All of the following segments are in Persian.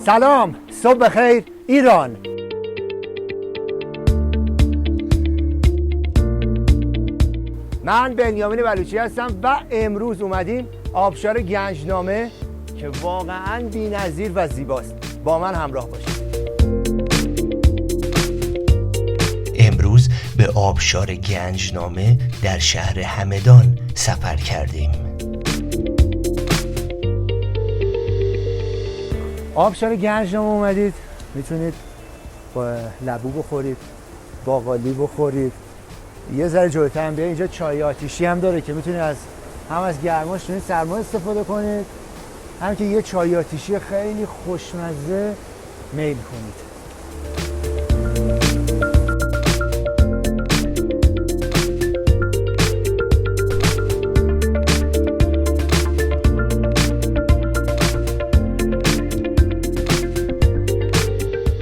سلام، صبح بخیر ایران. من بنیامین بلوچی هستم و امروز اومدیم آبشار گنجنامه که واقعاً بی‌نظیر و زیباست. با من همراه باشید. امروز به آبشار گنجنامه در شهر همدان سفر کردیم. آبشار گنجنامه اومدید، میتونید با لبو بخورید، باقالی بخورید. یه ذره جلوتر هم بیاید، اینجا چای آتیشی هم داره که میتونید هم از گرماش میتونید سرما استفاده کنید، هم که یه چای آتیشی خیلی خوشمزه میل کنید.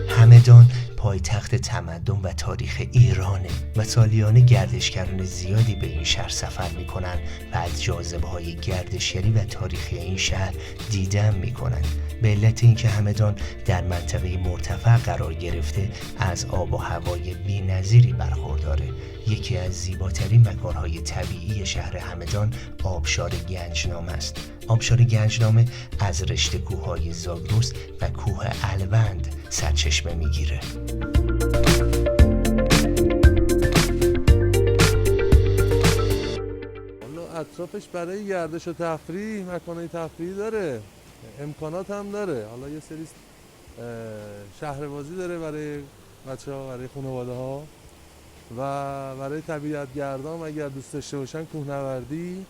همدان پایتخت تمدن و تاریخ ایرانه و سالیانه گردشگران زیادی به این شهر سفر میکنن و از جاذبه‌های گردشگری و تاریخی این شهر دیدن میکنن. به علت اینکه همدان در منطقه مرتفع قرار گرفته، از آب و هوای بی‌نظیری برخورداره. یکی از زیباترین مکانهای طبیعی شهر همدان آبشار گنجنامه است. آبشار گنجنامه از رشته کوههای زاگرس و کوه الوند سرچشمه میگیره. اطرافش برای گردش و تفریح مکانهای تفریحی داره، امکانات هم داره. حالا یه سری شهربازی داره برای بچه‌ها، برای خانواده‌ها و برای طبیعت گردان اگر دوست داشته باشن کوهنوردی.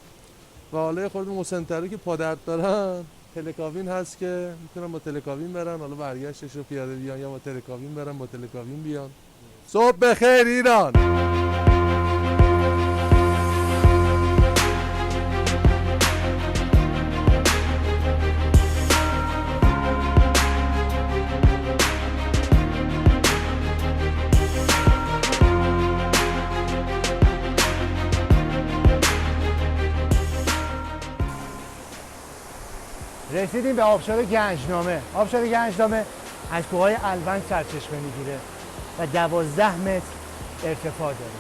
و حالا یه خورده مسن‌تری که پادرد دارن، تلکابین هست که میتونن با تلکابین برن، حالا برگشتش رو پیاده بیان یا با تلکابین برن با تلکابین بیان. صبح بخیر ایران. رسیدیم به آبشار گنجنامه. آبشار گنجنامه از کوههای الوند سرچشمه میگیره و 12 متر ارتفاع داره.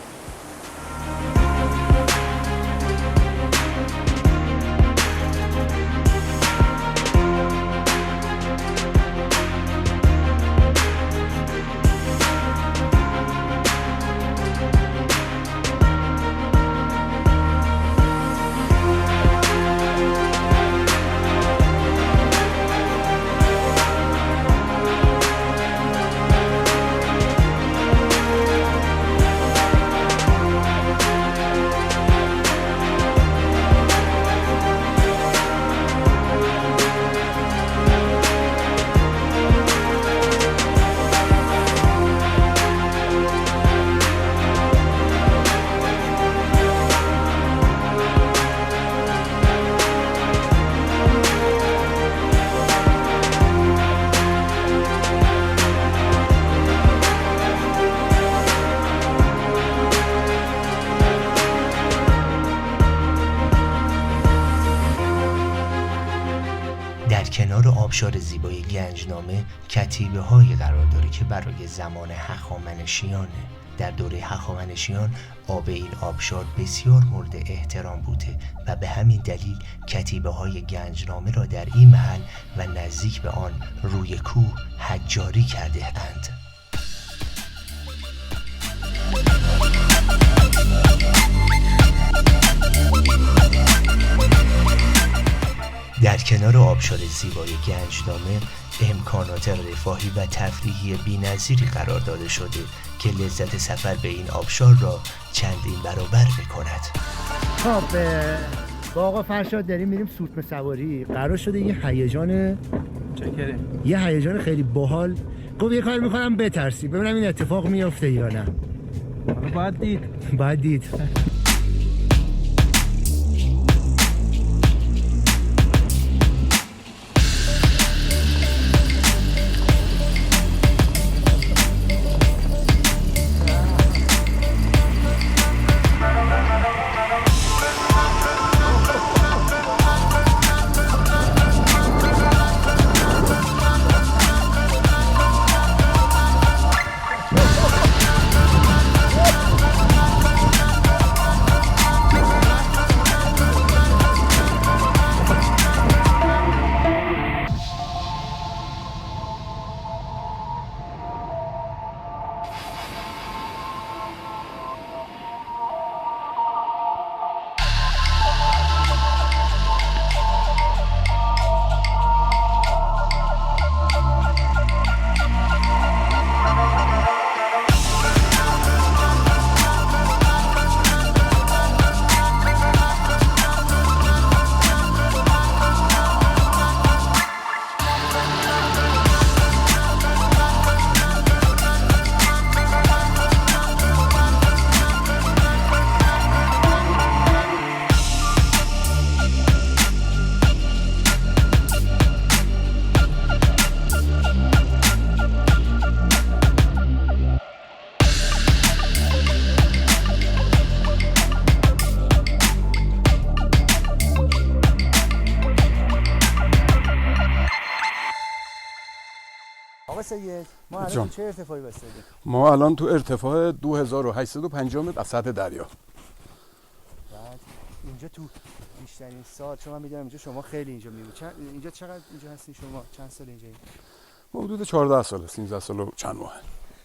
در کنار آبشار زیبای گنجنامه کتیبه هایی قرار داره که برای زمان هخامنشیانه. در دوره هخامنشیان آب این آبشار بسیار مورد احترام بوده و به همین دلیل کتیبه های گنجنامه را در این محل و نزدیک به آن روی کوه حجاری کرده اند. در کنار آبشار زیبای گنجنامه امکانات رفاهی و تفریحی بی‌نظیری قرار داده شده که لذت سفر به این آبشار را چندین برابر می‌کند. خب با آقا فرشاد داریم میریم سوتمه سواری. قرار شده یه هیجان خیلی باحال. گفت یه کار می‌کنم بترسی ببینم این اتفاق میفته یا نه. باید دید. سید ما الان جان. تو چه ارتفاعی وایسادیم؟ ما الان تو ارتفاع 2850 متر از سطح دریا. بعد اینجا تو بیشترین سال، چون من میدونم اینجا شما خیلی اینجا میمونید، اینجا چقدر اینجا هستی شما؟ چند سال اینجا؟ ما حدود 14 ساله، 13 سال و چند ماه.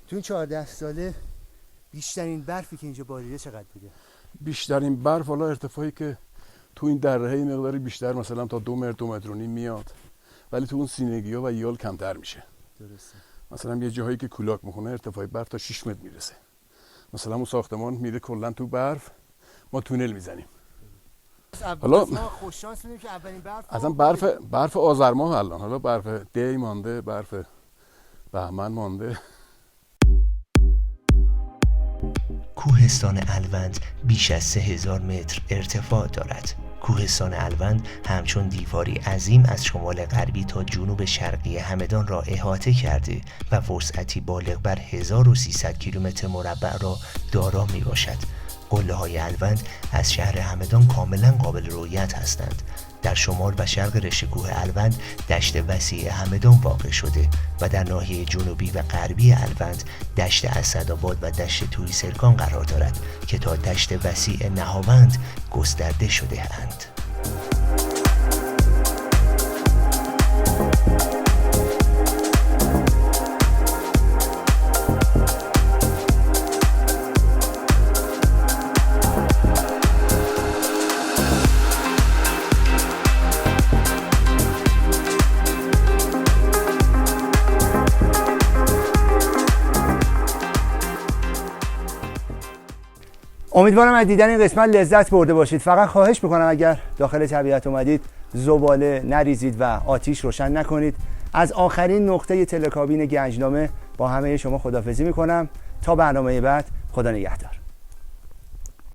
تو این 14 ساله بیشترین برفی که اینجا باریده چقدر بوده؟ بیشترین برف حالا ارتفاعی که تو این دره مقداری بیشتر، مثلا تا 2 متر 2 متر و نیم میاد، ولی تو اون سینگی‌ها و یال کمتر میشه. درسته. مثلا یه جاهایی که کولاک میخونه ارتفاع برف تا 6 متر میرسه. مثلا اون ساختمان میره کلا تو برف، ما تونل میزنیم. حالا ما خوش شانس بودیم که اولین برف اصلا برف آذر ماه الان، حالا برف دی مانده، برف بهمن مانده. کوهستان الوند بیش از 3000 متر ارتفاع دارد. کوهستان الوند همچون دیواری عظیم از شمال غربی تا جنوب شرقی همدان را احاطه کرده و وسعتی بالغ بر 1300 کیلومتر مربع را دارا می باشد. قله‌های الوند از شهر همدان کاملا قابل رؤیت هستند. در شمال و شرق رشته‌کوه الوند دشت وسیع همدان واقع شده و در ناحیه جنوبی و غربی الوند دشت اسدآباد و دشت توی سرکان قرار دارد که تا دشت وسیع نهاوند گسترده شده اند. امیدوارم از دیدن این قسمت لذت برده باشید. فقط خواهش میکنم اگر داخل طبیعت اومدید زباله نریزید و آتیش روشن نکنید. از آخرین نقطه تلکابین گنجنامه با همه شما خداحافظی میکنم تا برنامه بعد. خدا نگهدار.